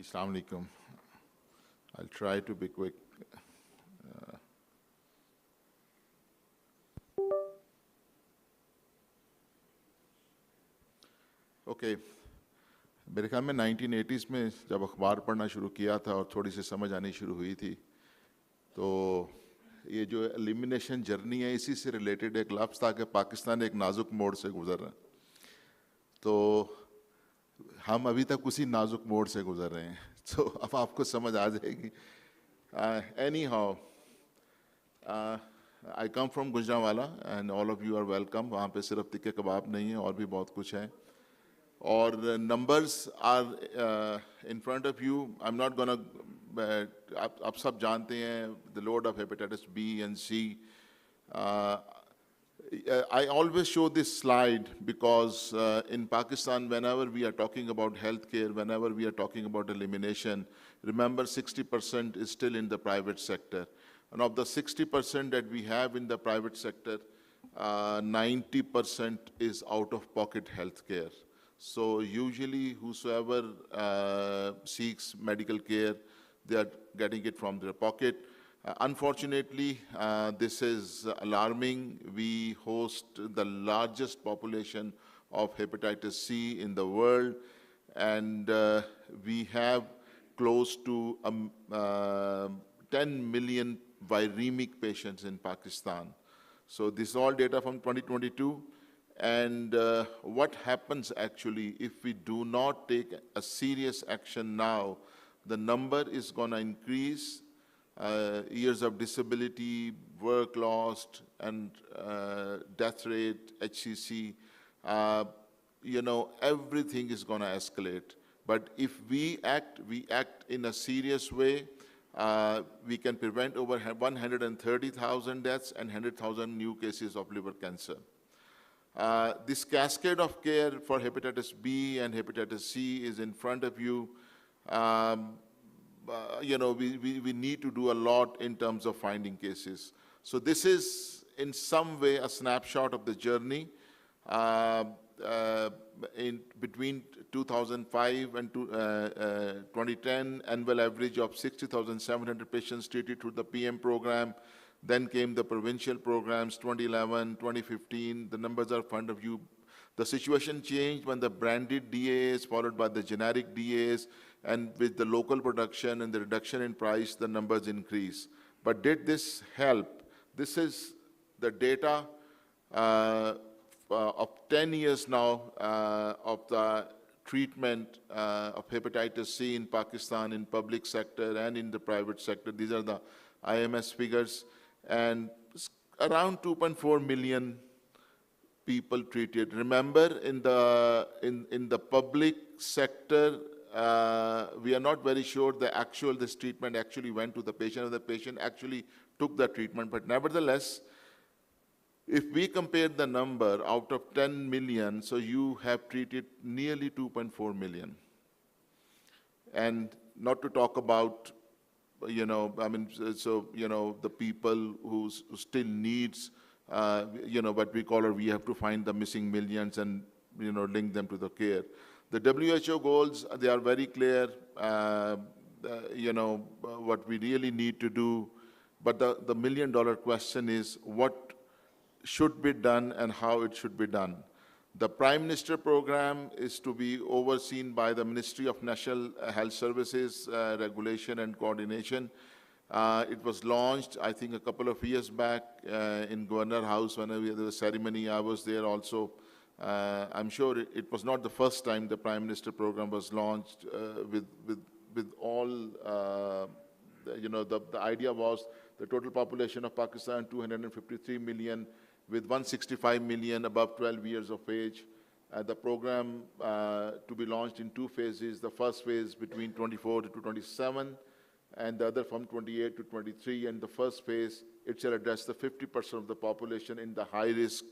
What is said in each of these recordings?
Assalamu alaikum. I'll try to be quick. Okay. मेरे ख्याल में 1980s में जब अखबार पढ़ना शुरू किया था और थोड़ी सी समझ आनी शुरू हुई थी, तो ये जो एलिमिनेशन जर्नी है इसी से रिलेटेड एक लफ्ज़ था कि पाकिस्तान एक नाजुक मोड़ से गुजर रहा है। तो हम अभी तक उसी नाजुक मोड़ से गुजर रहे हैं। तो अब आपको समझ आ जाएगी। Anyhow, I come from Gujranwala and all of you are welcome. वहाँ पे सिर्फ तिक्के कबाब नहीं है और भी बहुत कुछ है। और numbers are in front of you. I'm not gonna आप सब जानते हैं the load of hepatitis B and C. I always show this slide because in Pakistan, whenever we are talking about healthcare, whenever we are talking about elimination, remember 60% is still in the private sector. And of the 60% that we have in the private sector, 90% is out-of-pocket healthcare. So usually whosoever seeks medical care, they are getting it from their pocket. Unfortunately, this is alarming. We host the largest population of hepatitis C in the world, and we have close to 10 million viremic patients in Pakistan. So this is all data from 2022. And what happens actually if we do not take a serious action now, the number is going to increase. Years of disability, work lost, and death rate, HCC, everything is going to escalate. But if we act in a serious way, we can prevent over 130,000 deaths and 100,000 new cases of liver cancer. This cascade of care for hepatitis B and hepatitis C is in front of you. We need to do a lot in terms of finding cases. So this is in some way a snapshot of the journey. In between 2005 and 2010, annual average of 60,700 patients treated through the PM program. Then came the provincial programs, 2011, 2015, the numbers are in front of you. The situation changed when the branded DAs followed by the generic DAs, and with the local production and the reduction in price, the numbers increase. But did this help? This is the data of 10 years now of the treatment of hepatitis C in Pakistan in public sector and in the private sector. These are the IMS figures, and around 2.4 million people treated. Remember, in the public sector, we are not very sure this treatment actually went to the patient, or the patient actually took the treatment. But nevertheless, if we compare the number out of 10 million, so you have treated nearly 2.4 million. And not to talk about, the people who still needs, what we call, or we have to find the missing millions and, link them to the care. The WHO goals, they are very clear, what we really need to do. But the million-dollar question is what should be done and how it should be done. The Prime Minister program is to be overseen by the Ministry of National Health Services, Regulation and Coordination. It was launched, I think, a couple of years back in Governor House when we had the ceremony. I was there also. I'm sure it was not the first time the Prime Minister program was launched with all, the idea was the total population of Pakistan, 253 million, with 165 million above 12 years of age. The program to be launched in two phases. The first phase between 24 to 27, and the other from 28 to 23. And the first phase, it shall address the 50% of the population in the high-risk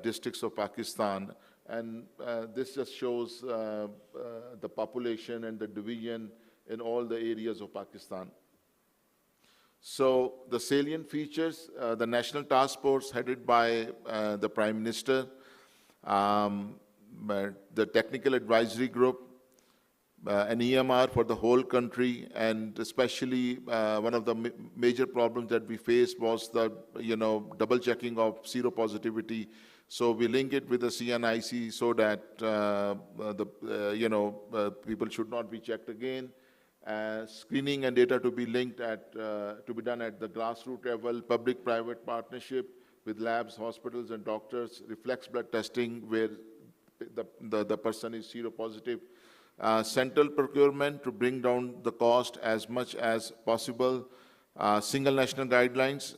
districts of Pakistan. And this just shows the population and the division in all the areas of Pakistan. So the salient features, the National Task Force headed by the Prime Minister, the Technical Advisory Group, an EMR for the whole country, and especially one of the major problems that we faced was the double checking of seropositivity. So we link it with the CNIC so that people should not be checked again. Screening and data to be linked to be done at the grassroots level, public-private partnership with labs, hospitals, and doctors, reflex blood testing where the person is seropositive. Central procurement to bring down the cost as much as possible. Single national guidelines,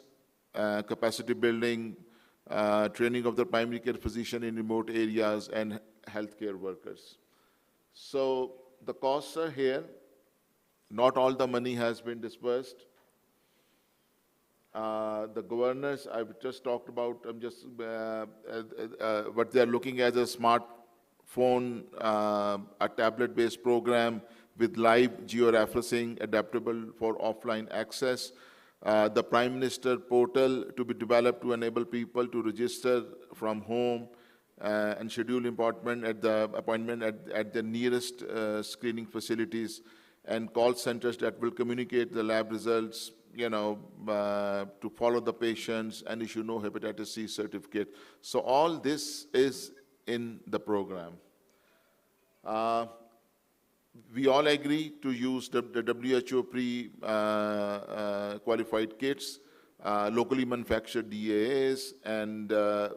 capacity building, training of the primary care physician in remote areas, and healthcare workers. So the costs are here. Not all the money has been disbursed. The governors, I've just talked about, what they're looking at as a smartphone, a tablet-based program with live georeferencing, adaptable for offline access. The Prime Minister portal to be developed to enable people to register from home and schedule appointment at the nearest screening facilities, and call centers that will communicate the lab results, to follow the patients and issue no hepatitis C certificate. So all this is in the program. We all agree to use the WHO pre-qualified kits, locally manufactured DAAs, and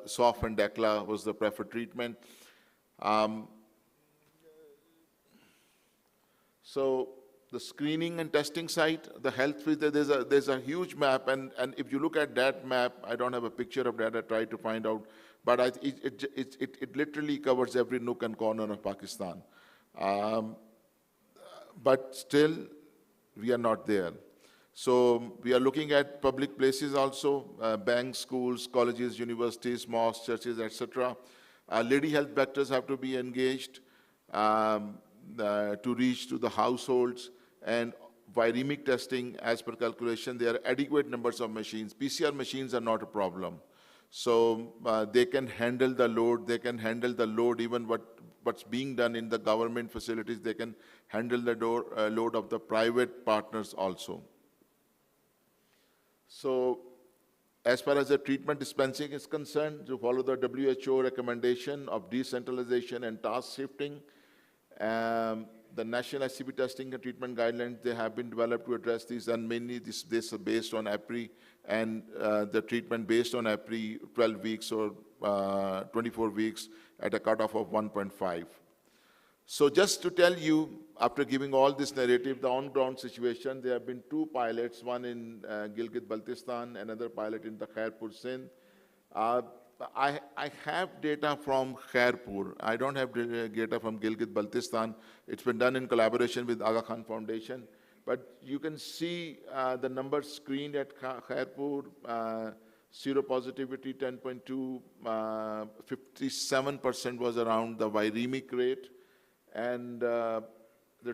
SOF and DECLA was the preferred treatment. So the screening and testing site, the health visit, there's a huge map, and if you look at that map, I don't have a picture of that, I tried to find out, but it literally covers every nook and corner of Pakistan. But still, we are not there. So we are looking at public places also, banks, schools, colleges, universities, mosques, churches, etc. Lady health vectors have to be engaged to reach to the households, and viremic testing, as per calculation, there are adequate numbers of machines. PCR machines are not a problem. So they can handle the load, even what's being done in the government facilities, they can handle the load of the private partners also. So as far as the treatment dispensing is concerned, to follow the WHO recommendation of decentralization and task shifting, the national SCP testing and treatment guidelines, they have been developed to address these, and mainly this is based on APRI, and the treatment based on APRI 12 weeks or 24 weeks at a cutoff of 1.5. So just to tell you, after giving all this narrative, the on-ground situation, there have been 2 pilots, one in Gilgit-Baltistan, another pilot in the Khairpur, Sindh. I have data from Khairpur. I don't have data from Gilgit-Baltistan. It's been done in collaboration with Aga Khan Foundation. But you can see the numbers screened at Khairpur, seropositivity 10.2, 57% was around the viremic rate. And the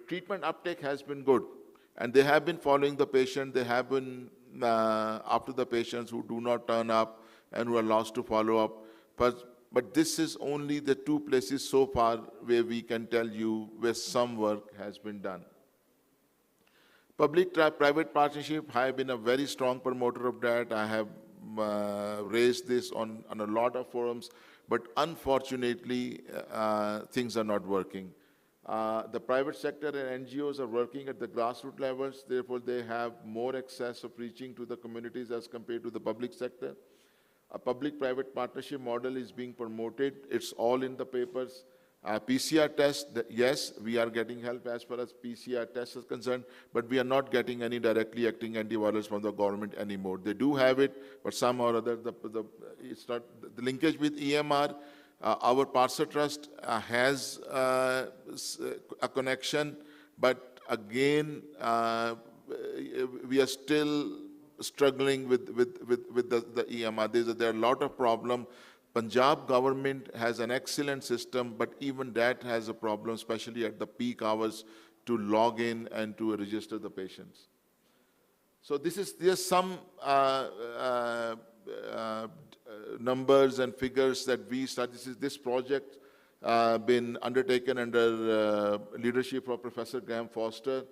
treatment uptake has been good. And they have been following the patient. They have been after the patients who do not turn up and who are lost to follow up. But this is only the 2 places so far where we can tell you where some work has been done. Public-private partnership, I have been a very strong promoter of that. I have raised this on a lot of forums, but unfortunately, things are not working. The private sector and NGOs are working at the grassroots levels, therefore they have more access of reaching to the communities as compared to the public sector. A public-private partnership model is being promoted. It's all in the papers. PCR test, yes, we are getting help as far as PCR test is concerned, but we are not getting any directly acting antivirals from the government anymore. They do have it, but somehow or other, it's not the linkage with EMR. Our Parsa Trust has a connection, but again, we are still struggling with the EMR. There are a lot of problems. Punjab government has an excellent system, but even that has a problem, especially at the peak hours, to log in and to register the patients. So there's some numbers and figures that we start. This project been undertaken under leadership of Professor Graham Foster.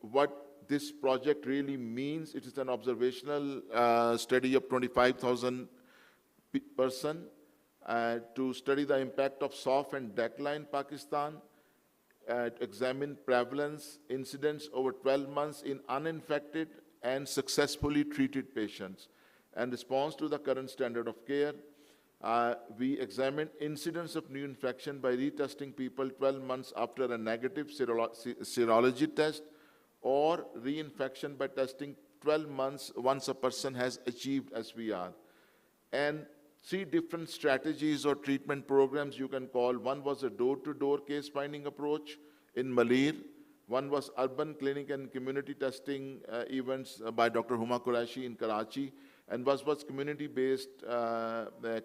What this project really means, it is an observational study of 25,000 person to study the impact of SOF and DACLA in Pakistan, examine prevalence incidence over 12 months in uninfected and successfully treated patients, and response to the current standard of care. We examined incidence of new infection by retesting people 12 months after a negative serology test, or reinfection by testing 12 months once a person has achieved SVR. And 3 different strategies or treatment programs you can call. One was a door-to-door case finding approach in Malir. One was urban clinic and community testing events by Dr. Huma Qureshi in Karachi. And was community-based,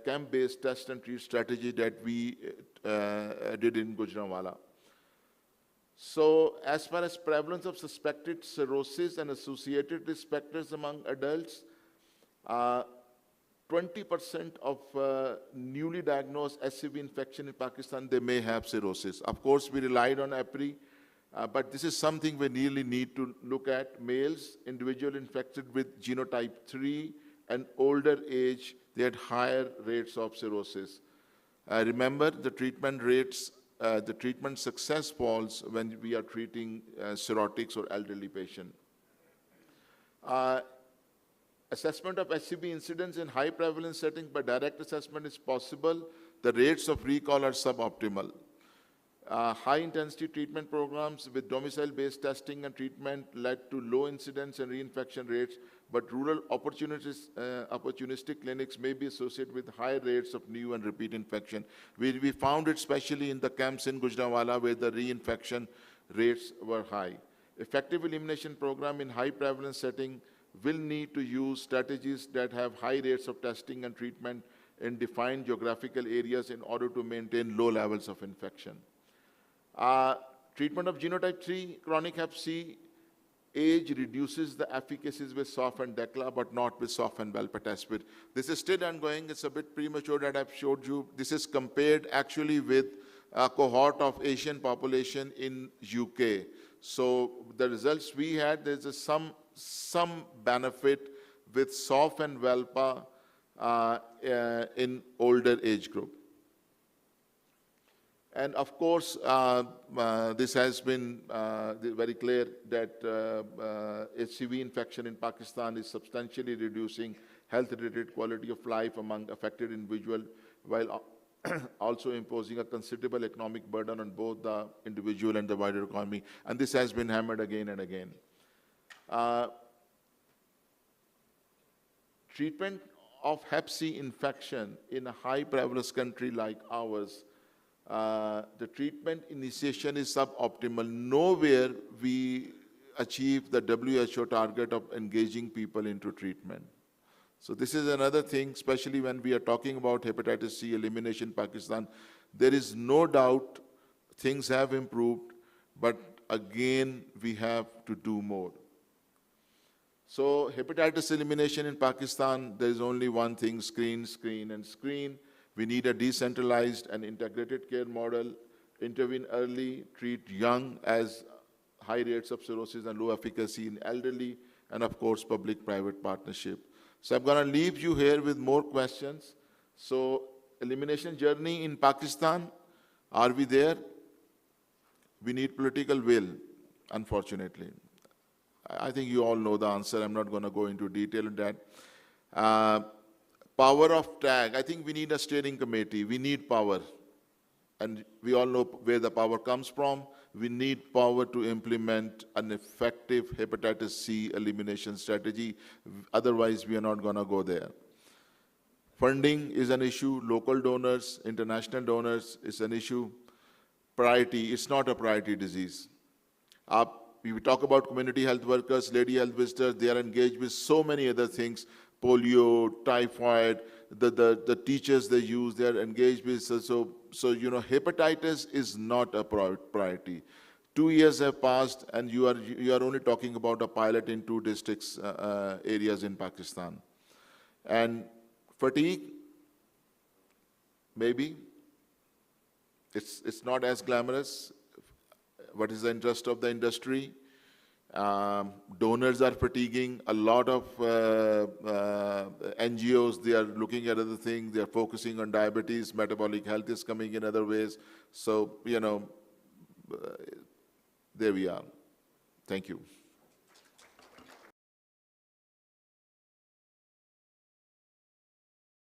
camp-based test and treat strategy that we did in Gujranwala. So as far as prevalence of suspected cirrhosis and associated risk factors among adults, 20% of newly diagnosed SCV infection in Pakistan, they may have cirrhosis. Of course, we relied on APRI, but this is something we really need to look at. Males, individual infected with genotype 3 and older age, they had higher rates of cirrhosis. Remember, the treatment rates, the treatment success falls when we are treating cirrhotics or elderly patient. Assessment of SCV incidence in high prevalence settings by direct assessment is possible. The rates of recall are suboptimal. High intensity treatment programs with domicile-based testing and treatment led to low incidence and reinfection rates, but rural opportunistic clinics may be associated with high rates of new and repeat infection. We found it especially in the camps in Gujranwala where the reinfection rates were high. Effective elimination program in high prevalence setting will need to use strategies that have high rates of testing and treatment in defined geographical areas in order to maintain low levels of infection. Treatment of genotype 3 chronic hep C, age reduces the efficacies with SOF and DACLA, but not with SOF and Valpatasvir. This is still ongoing. It's a bit premature that I've showed you. This is compared actually with a cohort of Asian population in UK. So the results we had, there's some benefit with SOF and Valpa in older age group. And of course, this has been very clear that HCV infection in Pakistan is substantially reducing health-related quality of life among affected individuals, while also imposing a considerable economic burden on both the individual and the wider economy. And this has been hammered again and again. Treatment of hep C infection in a high prevalence country like ours, the treatment initiation is suboptimal. Nowhere we achieve the WHO target of engaging people into treatment. So this is another thing, especially when we are talking about hepatitis C elimination in Pakistan. There is no doubt things have improved, but again, we have to do more. So hepatitis elimination in Pakistan, there is only one thing: screen, screen, and screen. We need a decentralized and integrated care model, intervene early, treat young as high rates of cirrhosis and low efficacy in elderly, and of course, public-private partnership. So I'm going to leave you here with more questions. So elimination journey in Pakistan, are we there? We need political will, unfortunately. I think you all know the answer. I'm not going to go into detail on that. Power of tag, I think we need a steering committee. We need power. And we all know where the power comes from. We need power to implement an effective hepatitis C elimination strategy. Otherwise, we are not going to go there. Funding is an issue. Local donors, international donors is an issue. Priority, it's not a priority disease. We talk about community health workers, lady health visitors, they are engaged with so many other things. Polio, typhoid, the teachers they use, they are engaged with. So you know, hepatitis is not a priority. 2 years have passed, and you are only talking about a pilot in 2 districts, areas in Pakistan. And fatigue, maybe. it's not as glamorous. What is the interest of the industry? Donors are fatiguing. A lot of NGOs, they are looking at other things. They are focusing on diabetes. Metabolic health is coming in other ways. So, there we are. Thank you.